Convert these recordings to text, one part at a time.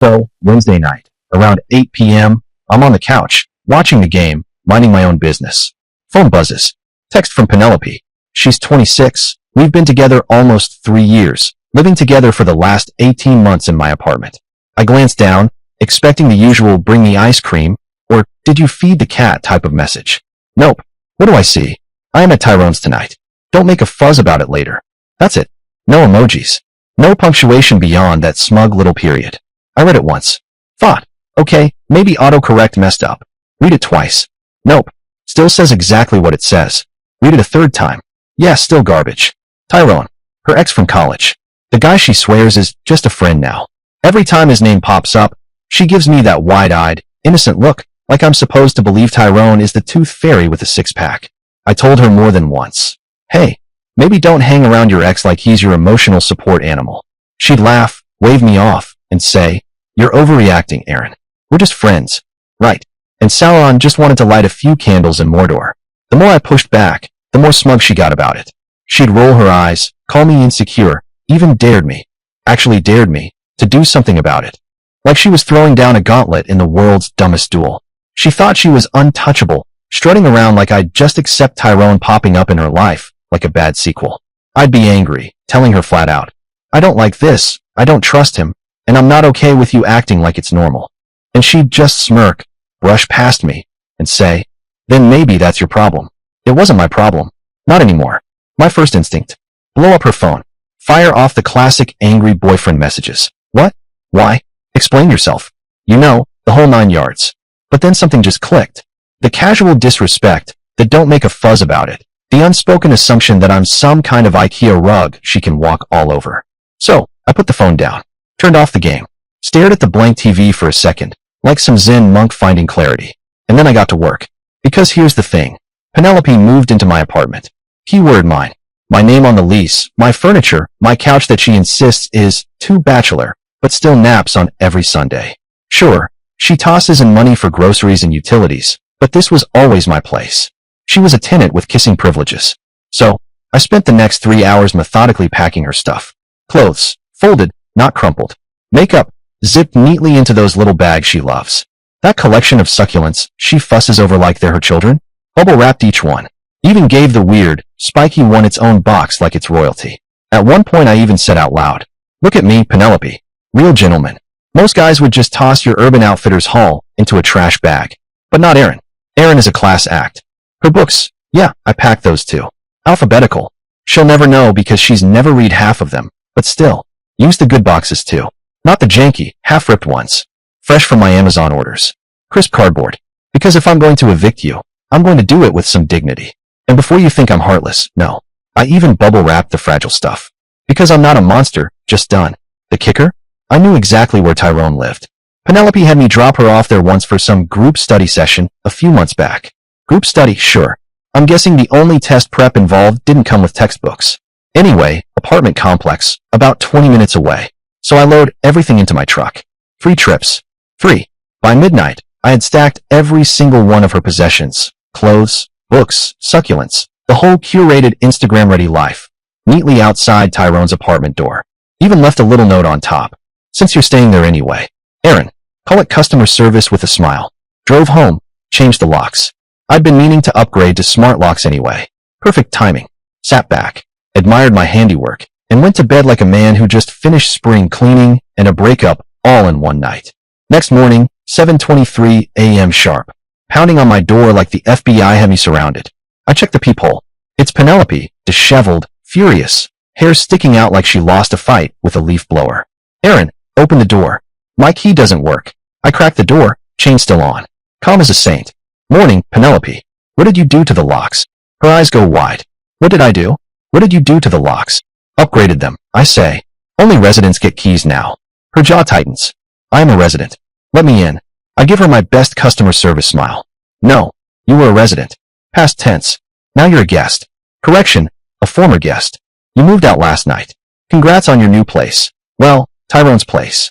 So, Wednesday night, around 8 p.m., I'm on the couch, watching the game, minding my own business. Phone buzzes. Text from Penelope. She's 26. We've been together almost 3 years, living together for the last 18 months in my apartment. I glance down, expecting the usual bring me ice cream, or did you feed the cat type of message. Nope. What do I see? I am at Tyrone's tonight. Don't make a fuzz about it later. That's it. No emojis. No punctuation beyond that smug little period. I read it once. Thought, okay, maybe autocorrect messed up. Read it twice. Nope. Still says exactly what it says. Read it a third time. Yeah, still garbage. Tyrone. Her ex from college. The guy she swears is just a friend now. Every time his name pops up, she gives me that wide-eyed, innocent look, like I'm supposed to believe Tyrone is the tooth fairy with a six-pack. I told her more than once. Hey, maybe don't hang around your ex like he's your emotional support animal. She'd laugh, wave me off, and say, you're overreacting, Aaron. We're just friends. Right. And Sauron just wanted to light a few candles in Mordor. The more I pushed back, the more smug she got about it. She'd roll her eyes, call me insecure, even dared me, to do something about it. Like she was throwing down a gauntlet in the world's dumbest duel. She thought she was untouchable, strutting around like I'd just accept Tyrone popping up in her life, like a bad sequel. I'd be angry, telling her flat out, I don't like this, I don't trust him, and I'm not okay with you acting like it's normal. And she'd just smirk, brush past me, and say, then maybe that's your problem. It wasn't my problem. Not anymore. My first instinct. Blow up her phone. Fire off the classic angry boyfriend messages. What? Why? Explain yourself. You know, the whole 9 yards. But then something just clicked. The casual disrespect, the don't make a fuzz about it, the unspoken assumption that I'm some kind of IKEA rug she can walk all over. So, I put the phone down, turned off the game, stared at the blank TV for a second, like some Zen monk finding clarity, and then I got to work. Because here's the thing. Penelope moved into my apartment. Keyword mine. My name on the lease, my furniture, my couch that she insists is too bachelor, but still naps on every Sunday. Sure, she tosses in money for groceries and utilities, but this was always my place. She was a tenant with kissing privileges. So, I spent the next 3 hours methodically packing her stuff. Clothes, folded, not crumpled. Makeup, zipped neatly into those little bags she loves. That collection of succulents she fusses over like they're her children, bubble-wrapped each one. Even gave the weird, spiky one its own box like it's royalty. At one point I even said out loud, look at me, Penelope. Real gentleman. Most guys would just toss your Urban Outfitters haul into a trash bag. But not Aaron. Aaron is a class act. Her books, yeah, I packed those too. Alphabetical. She'll never know because she's never read half of them, but still, use the good boxes too. Not the janky, half-ripped ones. Fresh from my Amazon orders. Crisp cardboard. Because if I'm going to evict you, I'm going to do it with some dignity. And before you think I'm heartless, no. I even bubble-wrapped the fragile stuff. Because I'm not a monster, just done. The kicker? I knew exactly where Tyrone lived. Penelope had me drop her off there once for some group study session a few months back. Group study, sure. I'm guessing the only test prep involved didn't come with textbooks. Anyway, apartment complex, about 20 minutes away. So I load everything into my truck. 3 trips. 3. By midnight, I had stacked every single one of her possessions. Clothes, books, succulents, the whole curated Instagram-ready life, neatly outside Tyrone's apartment door. Even left a little note on top. Since you're staying there anyway. Aaron, call it customer service with a smile. Drove home, changed the locks. I'd been meaning to upgrade to smart locks anyway. Perfect timing. Sat back, admired my handiwork, and went to bed like a man who just finished spring cleaning and a breakup all in one night. Next morning, 7:23 a.m. sharp. Pounding on my door like the FBI had me surrounded. I checked the peephole. It's Penelope, disheveled, furious, hair sticking out like she lost a fight with a leaf blower. Aaron, open the door. My key doesn't work. I cracked the door, chain still on. Calm as a saint. Morning, Penelope. What did you do to the locks? Her eyes go wide. What did I do? What did you do to the locks? Upgraded them, I say. Only residents get keys now. Her jaw tightens. I am a resident. Let me in. I give her my best customer service smile. No, you were a resident. Past tense. Now you're a guest. Correction, a former guest. You moved out last night. Congrats on your new place. Well, Tyrone's place.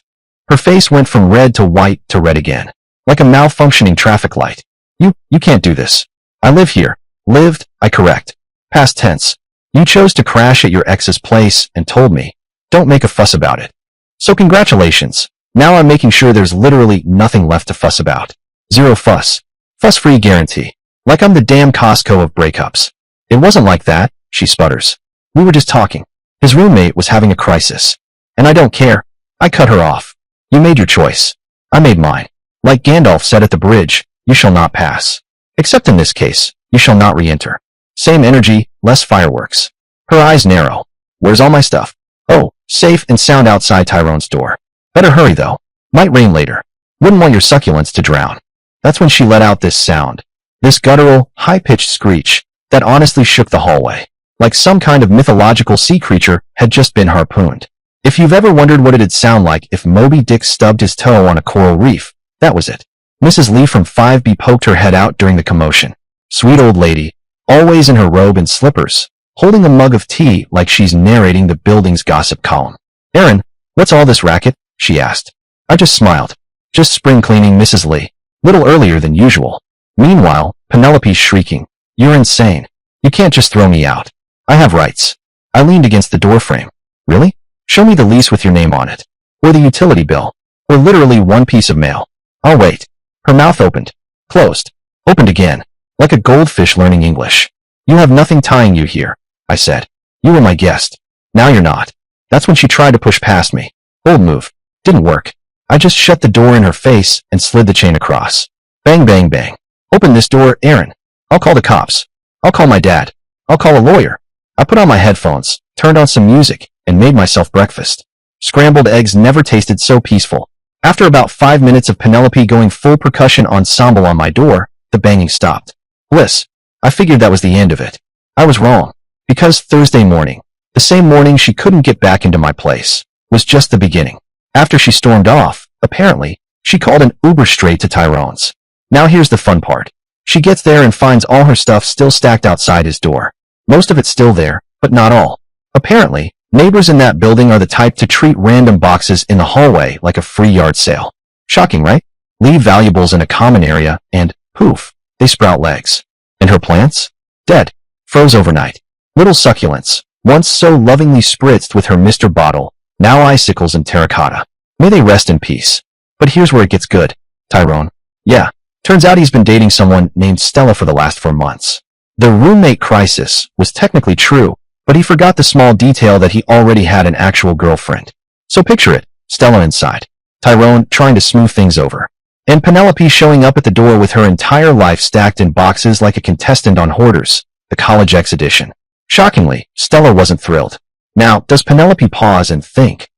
Her face went from red to white to red again. Like a malfunctioning traffic light. You can't do this. I live here. Lived, I correct. Past tense. You chose to crash at your ex's place and told me. Don't make a fuss about it. So congratulations. Now I'm making sure there's literally nothing left to fuss about. Zero fuss. Fuss-free guarantee. Like I'm the damn Costco of breakups. It wasn't like that, she sputters. We were just talking. His roommate was having a crisis. And I don't care. I cut her off. You made your choice. I made mine. Like Gandalf said at the bridge, you shall not pass. Except in this case, you shall not re-enter. Same energy, less fireworks. Her eyes narrow. Where's all my stuff? Oh, safe and sound outside Tyrone's door. Better hurry though. Might rain later. Wouldn't want your succulents to drown. That's when she let out this sound. This guttural, high-pitched screech that honestly shook the hallway. Like some kind of mythological sea creature had just been harpooned. If you've ever wondered what it'd sound like if Moby Dick stubbed his toe on a coral reef, that was it. Mrs. Lee from 5B poked her head out during the commotion. Sweet old lady, always in her robe and slippers, holding a mug of tea like she's narrating the building's gossip column. Aaron, what's all this racket? She asked. I just smiled. Just spring cleaning, Mrs. Lee. Little earlier than usual. Meanwhile, Penelope's shrieking. You're insane. You can't just throw me out. I have rights. I leaned against the doorframe. Really? Show me the lease with your name on it. Or the utility bill. Or literally one piece of mail. I'll wait. Her mouth opened. Closed. Opened again. Like a goldfish learning English. You have nothing tying you here, I said. You were my guest. Now you're not. That's when she tried to push past me. Bold move. Didn't work. I just shut the door in her face and slid the chain across. Bang, bang, bang. Open this door, Aaron. I'll call the cops. I'll call my dad. I'll call a lawyer. I put on my headphones, turned on some music, and made myself breakfast. Scrambled eggs never tasted so peaceful. After about 5 minutes of Penelope going full percussion ensemble on my door, the banging stopped. Bliss. I figured that was the end of it. I was wrong. Because Thursday morning, the same morning she couldn't get back into my place, was just the beginning. After she stormed off, apparently, she called an Uber straight to Tyrone's. Now here's the fun part. She gets there and finds all her stuff still stacked outside his door. Most of it's still there, but not all. Apparently, neighbors in that building are the type to treat random boxes in the hallway like a free yard sale. Shocking, right? Leave valuables in a common area and, poof, they sprout legs. And her plants? Dead. Froze overnight. Little succulents, once so lovingly spritzed with her Mr. Bottle, now icicles and terracotta. May they rest in peace. But here's where it gets good. Tyrone. Yeah. Turns out he's been dating someone named Stella for the last 4 months. The roommate crisis was technically true, but he forgot the small detail that he already had an actual girlfriend. So picture it, Stella inside, Tyrone trying to smooth things over, and Penelope showing up at the door with her entire life stacked in boxes like a contestant on Hoarders, the College X edition. Shockingly, Stella wasn't thrilled. Now, does Penelope pause and think,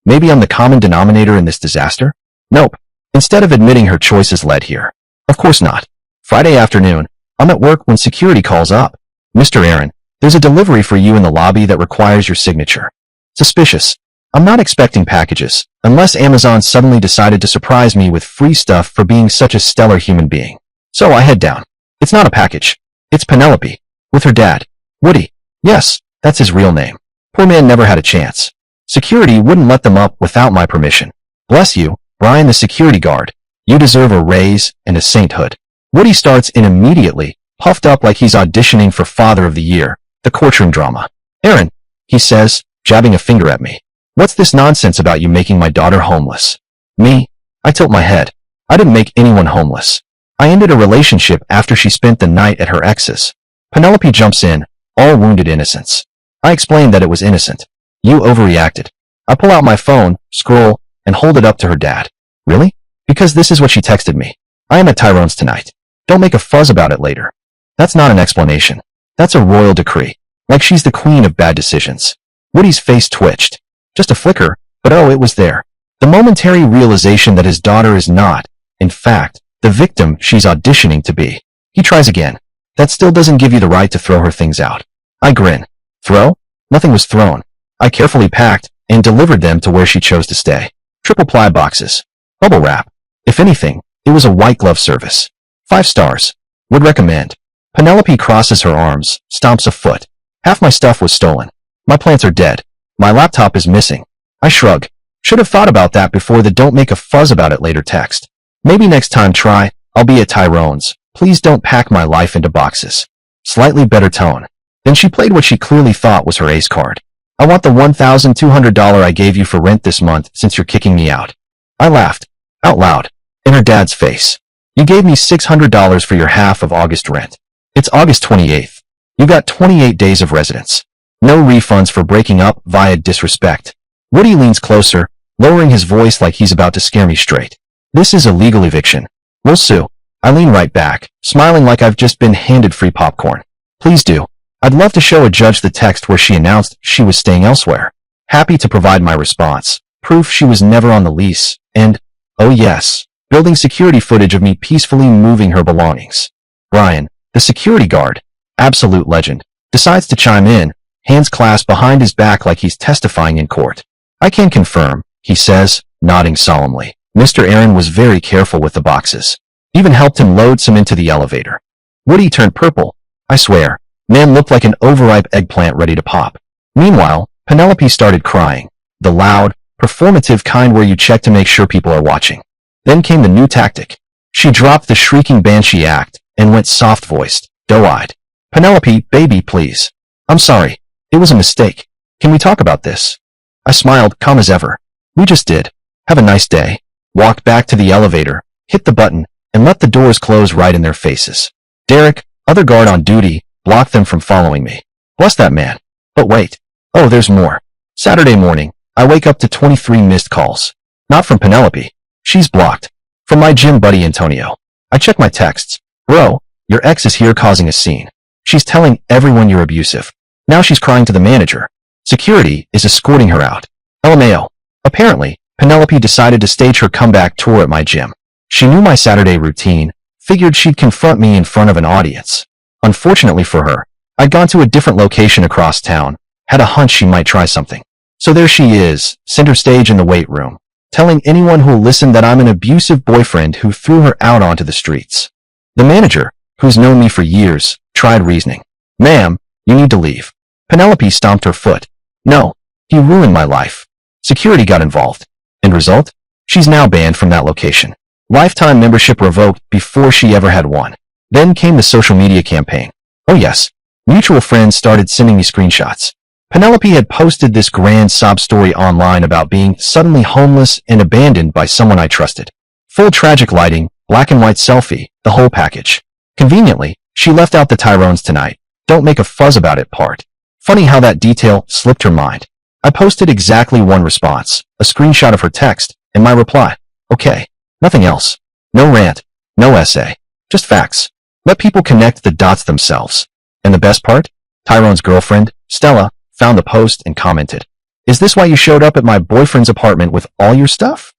maybe I'm the common denominator in this disaster? Nope. Instead of admitting her choices led here. Of course not. Friday afternoon, I'm at work when security calls up. Mr. Aaron, there's a delivery for you in the lobby that requires your signature. Suspicious. I'm not expecting packages, unless Amazon suddenly decided to surprise me with free stuff for being such a stellar human being. So I head down. It's not a package. It's Penelope. With her dad. Woody. Yes, that's his real name. Poor man never had a chance. Security wouldn't let them up without my permission. Bless you, Brian the security guard. You deserve a raise and a sainthood. Woody starts in immediately, puffed up like he's auditioning for Father of the Year, the courtroom drama. Aaron, he says, jabbing a finger at me. What's this nonsense about you making my daughter homeless? Me? I tilt my head. I didn't make anyone homeless. I ended a relationship after she spent the night at her ex's. Penelope jumps in, all wounded innocence. I explained that it was innocent. You overreacted. I pull out my phone, scroll, and hold it up to her dad. Really? Because this is what she texted me. I am at Tyrone's tonight. Don't make a fuzz about it later. That's not an explanation. That's a royal decree. Like she's the queen of bad decisions. Woody's face twitched. Just a flicker, but oh, it was there. The momentary realization that his daughter is not, in fact, the victim she's auditioning to be. He tries again. That still doesn't give you the right to throw her things out. I grin. Throw? Nothing was thrown. I carefully packed and delivered them to where she chose to stay. Triple ply boxes. Bubble wrap. If anything, it was a white glove service. 5 stars. Would recommend. Penelope crosses her arms, stomps a foot. Half my stuff was stolen. My plants are dead. My laptop is missing. I shrug. Should have thought about that before the don't make a fuzz about it later text. Maybe next time try, I'll be at Tyrone's. Please don't pack my life into boxes. Slightly better tone. Then she played what she clearly thought was her ace card. I want the $1,200 I gave you for rent this month since you're kicking me out. I laughed, out loud, in her dad's face. You gave me $600 for your half of August rent. It's August 28th. You got 28 days of residence. No refunds for breaking up via disrespect. Woody leans closer, lowering his voice like he's about to scare me straight. This is a legal eviction. We'll sue. I lean right back, smiling like I've just been handed free popcorn. Please do. I'd love to show a judge the text where she announced she was staying elsewhere. Happy to provide my response. Proof she was never on the lease. And, oh yes, building security footage of me peacefully moving her belongings. Brian, the security guard, absolute legend, decides to chime in, hands clasped behind his back like he's testifying in court. I can confirm, he says, nodding solemnly. Mr. Aaron was very careful with the boxes. Even helped him load some into the elevator. Woody turned purple. I swear, man looked like an overripe eggplant ready to pop. Meanwhile, Penelope started crying. The loud, performative kind where you check to make sure people are watching. Then came the new tactic. She dropped the shrieking banshee act and went soft-voiced, doe-eyed. Penelope, baby, please. I'm sorry. It was a mistake. Can we talk about this? I smiled, calm as ever. We just did. Have a nice day. Walked back to the elevator, hit the button, and let the doors close right in their faces. Derek, other guard on duty, blocked them from following me. Bless that man. But wait. Oh, there's more. Saturday morning, I wake up to 23 missed calls. Not from Penelope. She's blocked. From my gym buddy Antonio. I check my texts. Bro, your ex is here causing a scene. She's telling everyone you're abusive. Now she's crying to the manager. Security is escorting her out. LMAO. Apparently, Penelope decided to stage her comeback tour at my gym. She knew my Saturday routine, figured she'd confront me in front of an audience. Unfortunately for her, I'd gone to a different location across town, had a hunch she might try something. So there she is, center stage in the weight room, telling anyone who'll listen that I'm an abusive boyfriend who threw her out onto the streets. The manager, who's known me for years, tried reasoning. Ma'am, you need to leave. Penelope stomped her foot. No, he ruined my life. Security got involved. End result? She's now banned from that location. Lifetime membership revoked before she ever had one. Then came the social media campaign. Oh yes, mutual friends started sending me screenshots. Penelope had posted this grand sob story online about being suddenly homeless and abandoned by someone I trusted. Full tragic lighting, black and white selfie, the whole package. Conveniently, she left out the Tyrone's tonight. Don't make a fuzz about it part. Funny how that detail slipped her mind. I posted exactly one response, a screenshot of her text, and my reply. Okay. Nothing else. No rant. No essay. Just facts. Let people connect the dots themselves. And the best part? Tyrone's girlfriend, Stella, found the post and commented. Is this why you showed up at my boyfriend's apartment with all your stuff?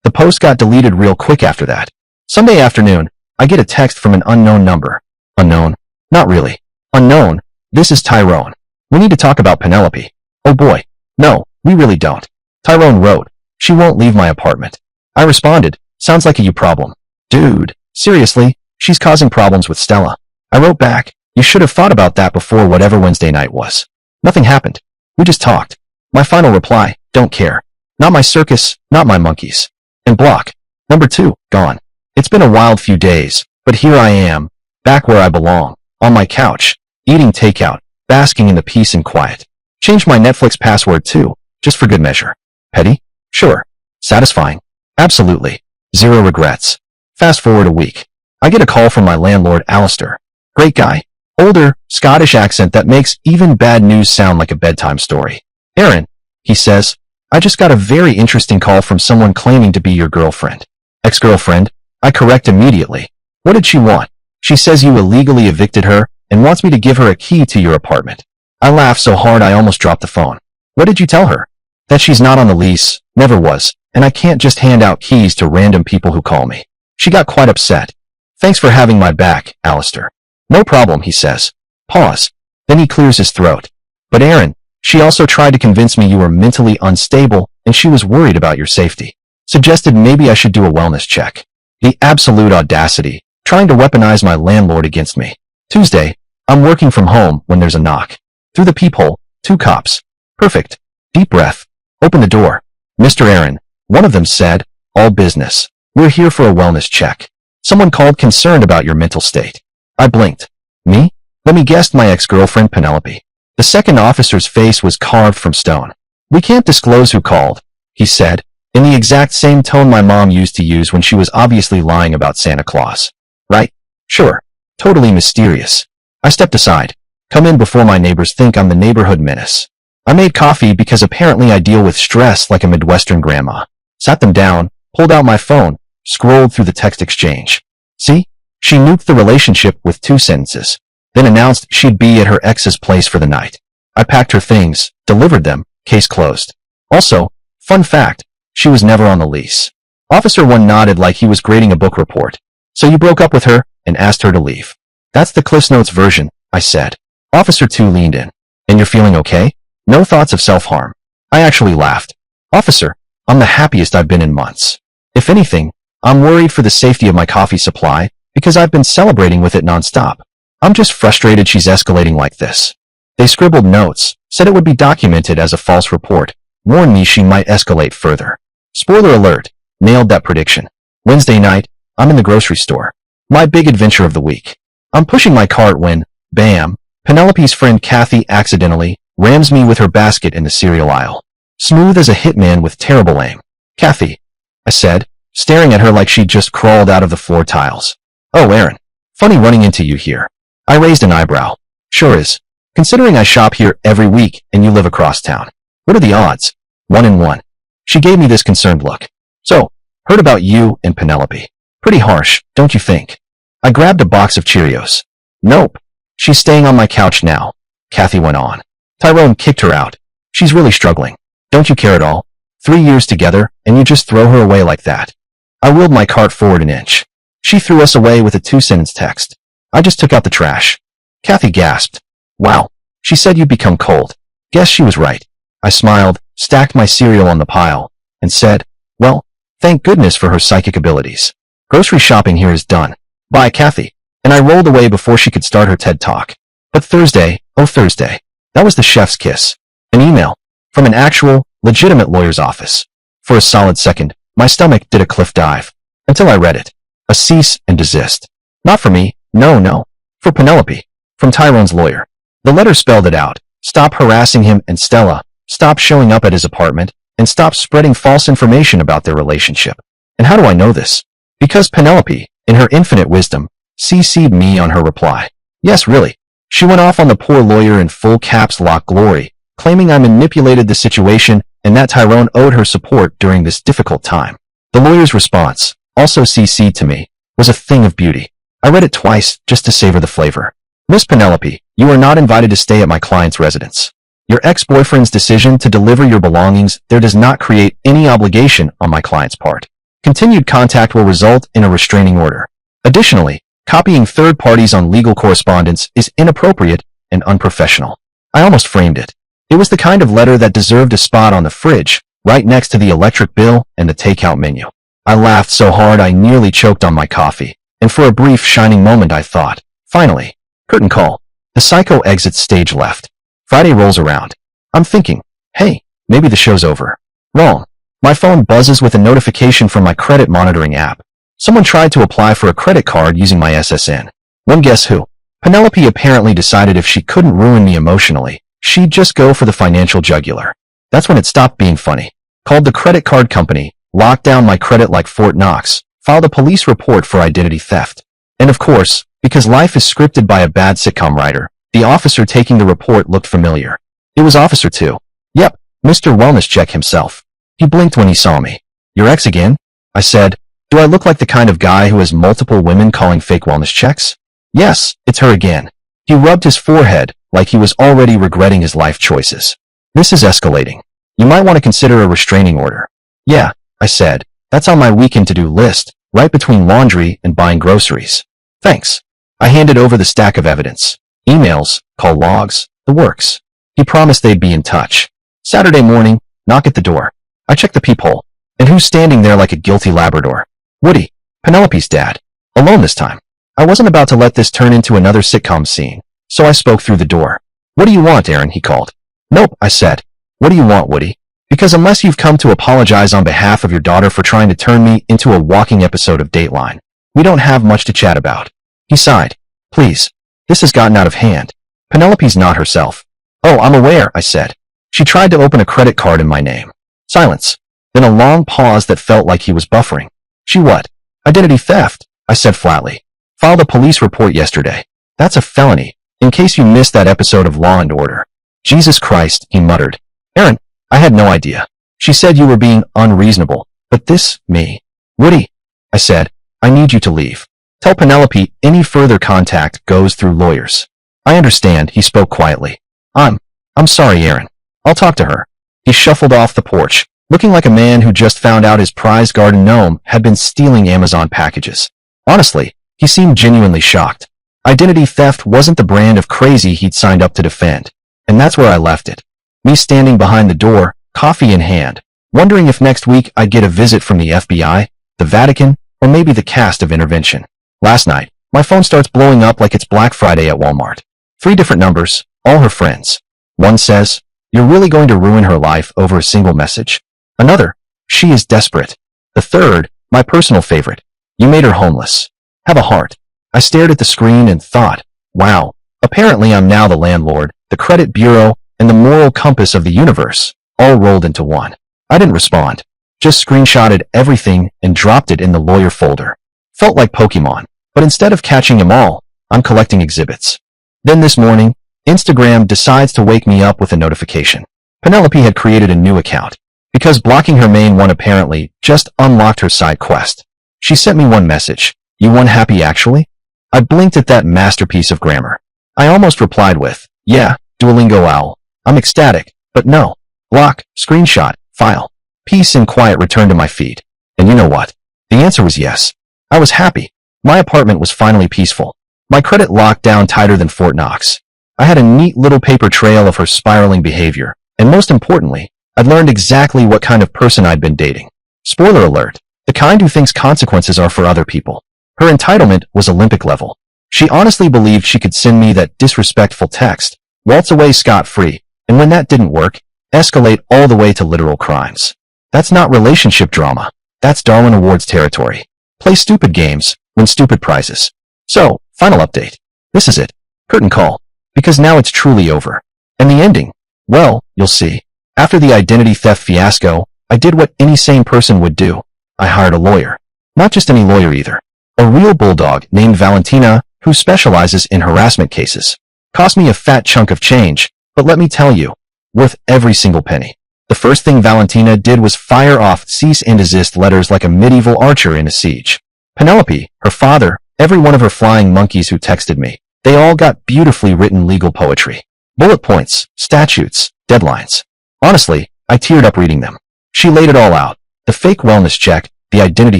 The post got deleted real quick after that. Sunday afternoon, I get a text from an unknown number. Unknown? Not really. Unknown. This is Tyrone. We need to talk about Penelope. Oh boy. No, we really don't. Tyrone wrote, she won't leave my apartment. I responded, sounds like a you problem. Dude, seriously, she's causing problems with Stella. I wrote back, you should have thought about that before whatever Wednesday night was. Nothing happened. We just talked. My final reply, don't care. Not my circus, not my monkeys. And block. Number 2, gone. It's been a wild few days, but here I am, back where I belong, on my couch, eating takeout, basking in the peace and quiet. Changed my Netflix password too, just for good measure. Petty? Sure. Satisfying? Absolutely. Zero regrets. Fast forward a week. I get a call from my landlord, Alistair. Great guy. Older, Scottish accent that makes even bad news sound like a bedtime story. Aaron, he says, I just got a very interesting call from someone claiming to be your girlfriend. Ex-girlfriend? I correct immediately. What did she want? She says you illegally evicted her and wants me to give her a key to your apartment. I laughed so hard I almost dropped the phone. What did you tell her? That she's not on the lease, never was, and I can't just hand out keys to random people who call me. She got quite upset. Thanks for having my back, Alistair. No problem, he says. Pause. Then he clears his throat. But Aaron, she also tried to convince me you were mentally unstable and she was worried about your safety. Suggested maybe I should do a wellness check. The absolute audacity, trying to weaponize my landlord against me. Tuesday, I'm working from home when there's a knock. Through the peephole, 2 cops. Perfect. Deep breath. Open the door. Mr. Aaron, one of them said, all business. We're here for a wellness check. Someone called concerned about your mental state. I blinked. Me? Let me guess, my ex-girlfriend Penelope. The second officer's face was carved from stone. We can't disclose who called, he said, in the exact same tone my mom used to use when she was obviously lying about Santa Claus. Right? Sure. Totally mysterious. I stepped aside. Come in before my neighbors think I'm the neighborhood menace. I made coffee because apparently I deal with stress like a Midwestern grandma. Sat them down, pulled out my phone, scrolled through the text exchange. See? She nuked the relationship with 2 sentences, then announced she'd be at her ex's place for the night. I packed her things, delivered them, case closed. Also, fun fact, she was never on the lease. Officer 1 nodded like he was grading a book report. So you broke up with her and asked her to leave. That's the Cliff's Notes version, I said. Officer 2 leaned in. And you're feeling okay? No thoughts of self-harm. I actually laughed. Officer, I'm the happiest I've been in months. If anything, I'm worried for the safety of my coffee supply because I've been celebrating with it nonstop. I'm just frustrated she's escalating like this. They scribbled notes, said it would be documented as a false report, warned me she might escalate further. Spoiler alert, nailed that prediction. Wednesday night, I'm in the grocery store. My big adventure of the week. I'm pushing my cart when, bam, Penelope's friend Kathy accidentally rams me with her basket in the cereal aisle. Smooth as a hitman with terrible aim. Kathy, I said, staring at her like she'd just crawled out of the floor tiles. Oh, Aaron. Funny running into you here. I raised an eyebrow. Sure is. Considering I shop here every week and you live across town. What are the odds? 1 in 1. She gave me this concerned look. So, heard about you and Penelope. Pretty harsh, don't you think? I grabbed a box of Cheerios. Nope. She's staying on my couch now, Kathy went on. Tyrone kicked her out. She's really struggling. Don't you care at all? 3 years together, and you just throw her away like that. I wheeled my cart forward an inch. She threw us away with a 2-sentence text. I just took out the trash. Kathy gasped. Wow. She said you'd become cold. Guess she was right. I smiled, stacked my cereal on the pile, and said, well, thank goodness for her psychic abilities. Grocery shopping here is done. Bye, Kathy. And I rolled away before she could start her TED Talk. But Thursday, oh Thursday, that was the chef's kiss. An email. From an actual, legitimate lawyer's office. For a solid second, my stomach did a cliff dive. Until I read it. A cease and desist. Not for me, no. For Penelope. From Tyrone's lawyer. The letter spelled it out. Stop harassing him and Stella. Stop showing up at his apartment. And stop spreading false information about their relationship. And how do I know this? Because Penelope, in her infinite wisdom, CC'd me on her reply. Yes, really. She went off on the poor lawyer in full caps lock glory, claiming I manipulated the situation and that Tyrone owed her support during this difficult time. The lawyer's response, also CC'd to me, was a thing of beauty. I read it twice just to savor the flavor. Miss Penelope, you are not invited to stay at my client's residence. Your ex-boyfriend's decision to deliver your belongings there does not create any obligation on my client's part. Continued contact will result in a restraining order. Additionally, copying third parties on legal correspondence is inappropriate and unprofessional. I almost framed it. It was the kind of letter that deserved a spot on the fridge, right next to the electric bill and the takeout menu. I laughed so hard I nearly choked on my coffee, and for a brief shining moment I thought, finally, curtain call. The psycho exits stage left. Friday rolls around. I'm thinking, hey, maybe the show's over. Wrong. My phone buzzes with a notification from my credit monitoring app. Someone tried to apply for a credit card using my SSN. One guess who? Penelope apparently decided if she couldn't ruin me emotionally, she'd just go for the financial jugular. That's when it stopped being funny. Called the credit card company, locked down my credit like Fort Knox, filed a police report for identity theft. And of course, because life is scripted by a bad sitcom writer, the officer taking the report looked familiar. It was Officer 2. Yep, Mr. Wellness Check himself. He blinked when he saw me. Your ex again? I said, do I look like the kind of guy who has multiple women calling fake wellness checks? Yes, it's her again. He rubbed his forehead like he was already regretting his life choices. This is escalating. You might want to consider a restraining order. Yeah, I said, that's on my weekend to-do list, right between laundry and buying groceries. Thanks. I handed over the stack of evidence. Emails, call logs, the works. He promised they'd be in touch. Saturday morning, knock at the door. I checked the peephole. And who's standing there like a guilty Labrador? Woody, Penelope's dad. Alone this time. I wasn't about to let this turn into another sitcom scene, so I spoke through the door. What do you want, Aaron? He called. Nope, I said. What do you want, Woody? Because unless you've come to apologize on behalf of your daughter for trying to turn me into a walking episode of Dateline, we don't have much to chat about. He sighed. Please. This has gotten out of hand. Penelope's not herself. Oh, I'm aware, I said. She tried to open a credit card in my name. Silence. then a long pause that felt like he was buffering. She what? Identity theft, I said flatly. Filed a police report yesterday. That's a felony, in case you missed that episode of Law and Order. Jesus Christ, he muttered. Aaron, I had no idea. She said you were being unreasonable, but this, me. Woody, I said, I need you to leave. Tell Penelope any further contact goes through lawyers. I understand, he spoke quietly. I'm sorry, Aaron. I'll talk to her. He shuffled off the porch, looking like a man who just found out his prized garden gnome had been stealing Amazon packages. Honestly, he seemed genuinely shocked. Identity theft wasn't the brand of crazy he'd signed up to defend, and that's where I left it. Me standing behind the door, coffee in hand, wondering if next week I'd get a visit from the FBI, the Vatican, or maybe the cast of Intervention. Last night, my phone starts blowing up like it's Black Friday at Walmart. 3 different numbers, all her friends. One says, "You're really going to ruin her life over a single message?" Another, "She is desperate." The third, my personal favorite, "You made her homeless. Have a heart." I stared at the screen and thought, wow, apparently I'm now the landlord, the credit bureau, and the moral compass of the universe, all rolled into one. I didn't respond, just screenshotted everything and dropped it in the lawyer folder. Felt like Pokemon, but instead of catching them all, I'm collecting exhibits. Then this morning, Instagram decides to wake me up with a notification. Penelope had created a new account, because blocking her main one apparently just unlocked her side quest. She sent me one message, "You won happy actually?" I blinked at that masterpiece of grammar. I almost replied with, "Yeah, Duolingo owl. I'm ecstatic, but no. Block, screenshot, file." Peace and quiet returned to my feed. And you know what? The answer was yes. I was happy. My apartment was finally peaceful. My credit locked down tighter than Fort Knox. I had a neat little paper trail of her spiraling behavior, and most importantly, I'd learned exactly what kind of person I'd been dating. Spoiler alert, the kind who thinks consequences are for other people. Her entitlement was Olympic level. She honestly believed she could send me that disrespectful text, waltz away scot-free, and when that didn't work, escalate all the way to literal crimes. That's not relationship drama. That's Darwin Awards territory. Play stupid games, win stupid prizes. So, final update. This is it. Curtain call. Because now it's truly over. And the ending? Well, you'll see. After the identity theft fiasco, I did what any sane person would do. I hired a lawyer. Not just any lawyer either. A real bulldog named Valentina who specializes in harassment cases. Cost me a fat chunk of change, but let me tell you, worth every single penny. The first thing Valentina did was fire off cease and desist letters like a medieval archer in a siege. Penelope, her father, every one of her flying monkeys who texted me, they all got beautifully written legal poetry. Bullet points, statutes, deadlines. Honestly, I teared up reading them. She laid it all out. The fake wellness check, the identity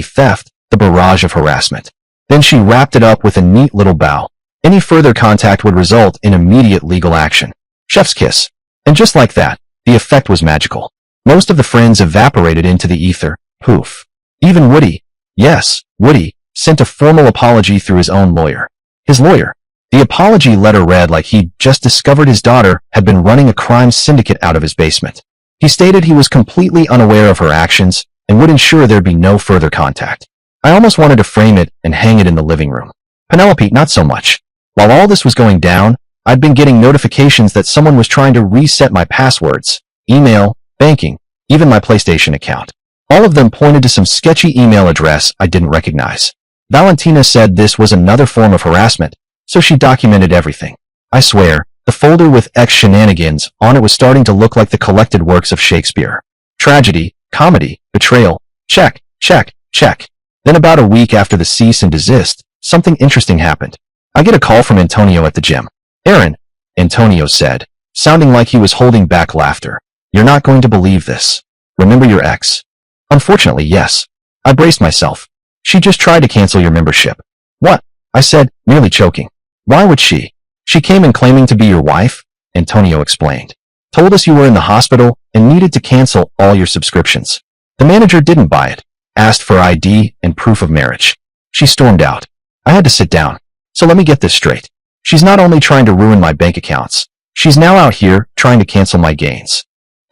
theft, the barrage of harassment. Then she wrapped it up with a neat little bow. Any further contact would result in immediate legal action. Chef's kiss. And just like that, the effect was magical. Most of the friends evaporated into the ether. Poof. Even Woody, yes, Woody, sent a formal apology through his own lawyer. His lawyer. The apology letter read like he'd just discovered his daughter had been running a crime syndicate out of his basement. He stated he was completely unaware of her actions and would ensure there'd be no further contact. I almost wanted to frame it and hang it in the living room. Penelope, not so much. While all this was going down, I'd been getting notifications that someone was trying to reset my passwords, email, banking, even my PlayStation account. All of them pointed to some sketchy email address I didn't recognize. Valentina said this was another form of harassment, so she documented everything. I swear, the folder with X shenanigans on it was starting to look like the collected works of Shakespeare. Tragedy, comedy, betrayal, check, check, check. Then about a week after the cease and desist, something interesting happened. I get a call from Antonio at the gym. "Aaron," Antonio said, sounding like he was holding back laughter. "You're not going to believe this. Remember your ex?" "Unfortunately, yes." I braced myself. "She just tried to cancel your membership." "What?" I said, nearly choking. "Why would she?" "She came in claiming to be your wife," Antonio explained. "Told us you were in the hospital and needed to cancel all your subscriptions. The manager didn't buy it. Asked for ID and proof of marriage. She stormed out. I had to sit down. So let me get this straight. She's not only trying to ruin my bank accounts, she's now out here trying to cancel my gains."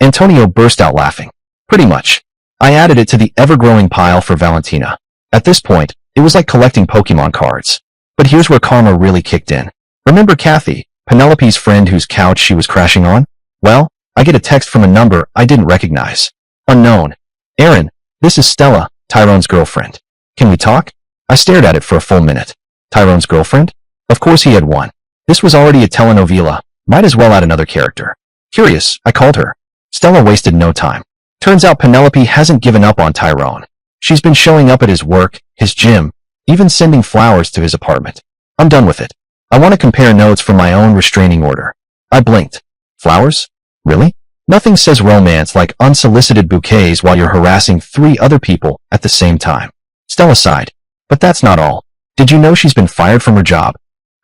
Antonio burst out laughing. "Pretty much." I added it to the ever-growing pile for Valentina. At this point, it was like collecting Pokemon cards. But here's where karma really kicked in. Remember Kathy, Penelope's friend whose couch she was crashing on? Well, I get a text from a number I didn't recognize. Unknown. Aaron, this is Stella, Tyrone's girlfriend. Can we talk? I stared at it for a full minute. Tyrone's girlfriend? Of course he had one. This was already a telenovela. Might as well add another character. Curious, I called her. Stella wasted no time. Turns out Penelope hasn't given up on Tyrone. She's been showing up at his work, his gym, even sending flowers to his apartment. I'm done with it. I want to compare notes from my own restraining order. I blinked. Flowers? Really? Nothing says romance like unsolicited bouquets while you're harassing 3 other people at the same time. Stella sighed. But that's not all. Did you know she's been fired from her job?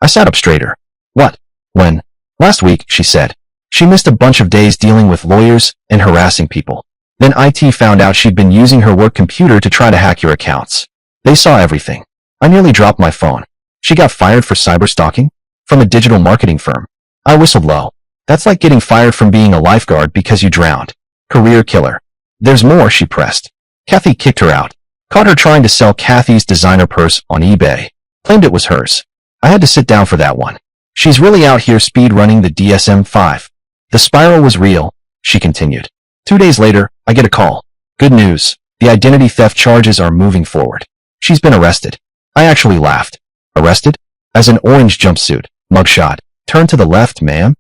I sat up straighter. What? When? Last week, she said. She missed a bunch of days dealing with lawyers and harassing people. Then IT found out she'd been using her work computer to try to hack your accounts. They saw everything. I nearly dropped my phone. She got fired for cyber stalking? From a digital marketing firm. I whistled low. That's like getting fired from being a lifeguard because you drowned. Career killer. There's more, she pressed. Kathy kicked her out. Caught her trying to sell Kathy's designer purse on eBay. Claimed it was hers. I had to sit down for that one. She's really out here speed running the DSM-5. The spiral was real, she continued. 2 days later, I get a call. Good news. The identity theft charges are moving forward. She's been arrested. I actually laughed. Arrested? As an orange jumpsuit. Mugshot. Turn to the left, ma'am.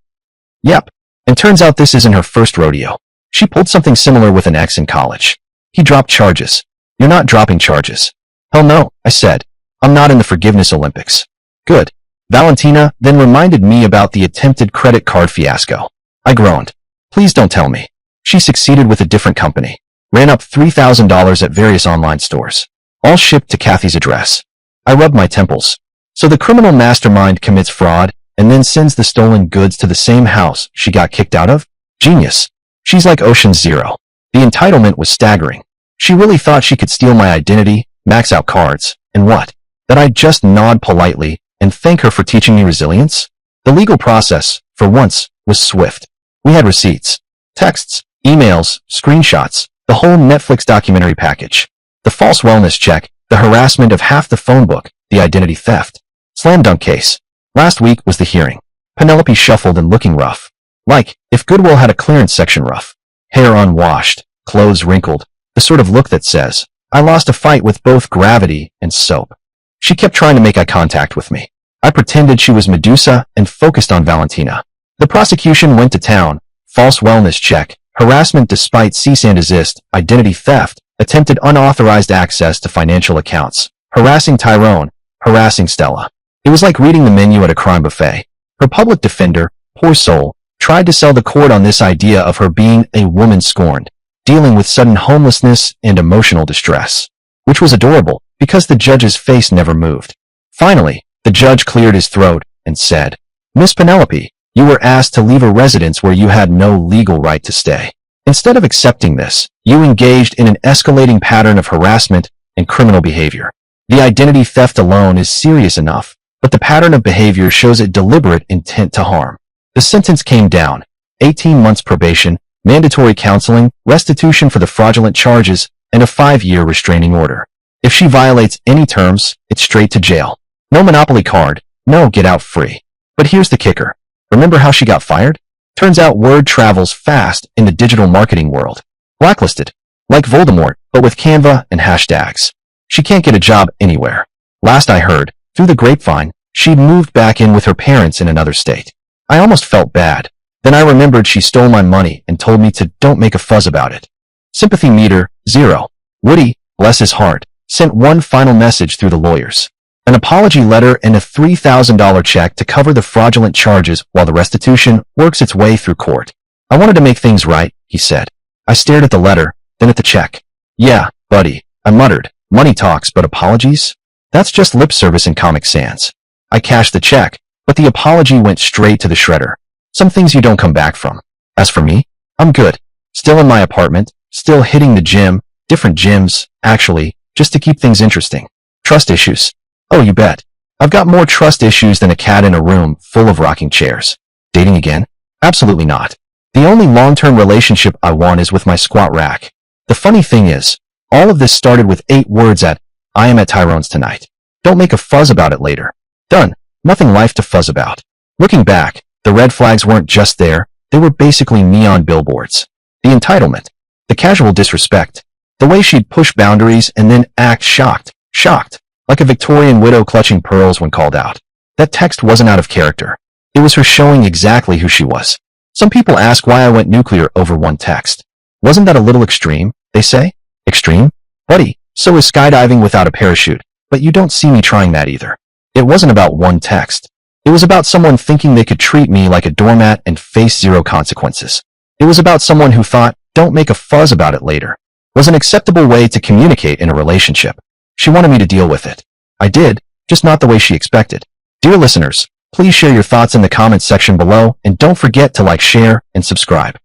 Yep. And turns out this isn't her first rodeo. She pulled something similar with an ex in college. He dropped charges. You're not dropping charges. Hell no, I said. I'm not in the forgiveness Olympics. Good. Valentina then reminded me about the attempted credit card fiasco. I groaned. Please don't tell me. She succeeded with a different company. Ran up $3,000 at various online stores. All shipped to Kathy's address. I rubbed my temples. So the criminal mastermind commits fraud and then sends the stolen goods to the same house she got kicked out of? Genius. She's like Ocean's Zero. The entitlement was staggering. She really thought she could steal my identity, max out cards, and what? That I'd just nod politely and thank her for teaching me resilience? The legal process, for once, was swift. We had receipts, texts, emails, screenshots, the whole Netflix documentary package. The false wellness check, the harassment of half the phone book, the identity theft. Slam dunk case. Last week was the hearing. Penelope shuffled and looking rough. Like, if Goodwill had a clearance section rough. Hair unwashed, clothes wrinkled, the sort of look that says, I lost a fight with both gravity and soap. She kept trying to make eye contact with me. I pretended she was Medusa and focused on Valentina. The prosecution went to town. False wellness check, harassment despite cease and desist, identity theft, attempted unauthorized access to financial accounts, harassing Tyrone, harassing Stella. It was like reading the menu at a crime buffet. Her public defender, poor soul, tried to sell the court on this idea of her being a woman scorned, dealing with sudden homelessness and emotional distress, which was adorable because the judge's face never moved. Finally, the judge cleared his throat and said, Miss Penelope, you were asked to leave a residence where you had no legal right to stay. Instead of accepting this, you engaged in an escalating pattern of harassment and criminal behavior. The identity theft alone is serious enough, but the pattern of behavior shows a deliberate intent to harm. The sentence came down, 18 months probation, mandatory counseling, restitution for the fraudulent charges, and a 5-year restraining order. If she violates any terms, it's straight to jail. No Monopoly card, no get out free. But here's the kicker. Remember how she got fired? Turns out word travels fast in the digital marketing world. Blacklisted. Like Voldemort, but with Canva and hashtags. She can't get a job anywhere. Last I heard, through the grapevine, she'd moved back in with her parents in another state. I almost felt bad. Then I remembered she stole my money and told me to don't make a fuzz about it. Sympathy meter, 0. Woody, bless his heart, sent one final message through the lawyers. An apology letter and a $3,000 check to cover the fraudulent charges while the restitution works its way through court. I wanted to make things right, he said. I stared at the letter, then at the check. Yeah, buddy, I muttered. Money talks, but apologies? That's just lip service in Comic Sans. I cashed the check, but the apology went straight to the shredder. Some things you don't come back from. As for me, I'm good. Still in my apartment, still hitting the gym, different gyms, actually, just to keep things interesting. Trust issues. Oh, you bet. I've got more trust issues than a cat in a room full of rocking chairs. Dating again? Absolutely not. The only long-term relationship I want is with my squat rack. The funny thing is, all of this started with 8 words at, I am at Tyrone's tonight. Don't make a fuzz about it later. Done. Nothing life to fuzz about. Looking back, the red flags weren't just there, they were basically neon billboards. The entitlement. The casual disrespect. The way she'd push boundaries and then act shocked, like a Victorian widow clutching pearls when called out. That text wasn't out of character. It was her showing exactly who she was. Some people ask why I went nuclear over one text. Wasn't that a little extreme, they say? Extreme? Buddy, so is skydiving without a parachute, but you don't see me trying that either. It wasn't about one text. It was about someone thinking they could treat me like a doormat and face zero consequences. It was about someone who thought, don't make a fuzz about it later, was an acceptable way to communicate in a relationship. She wanted me to deal with it. I did, just not the way she expected. Dear listeners, please share your thoughts in the comments section below and don't forget to like, share, and subscribe.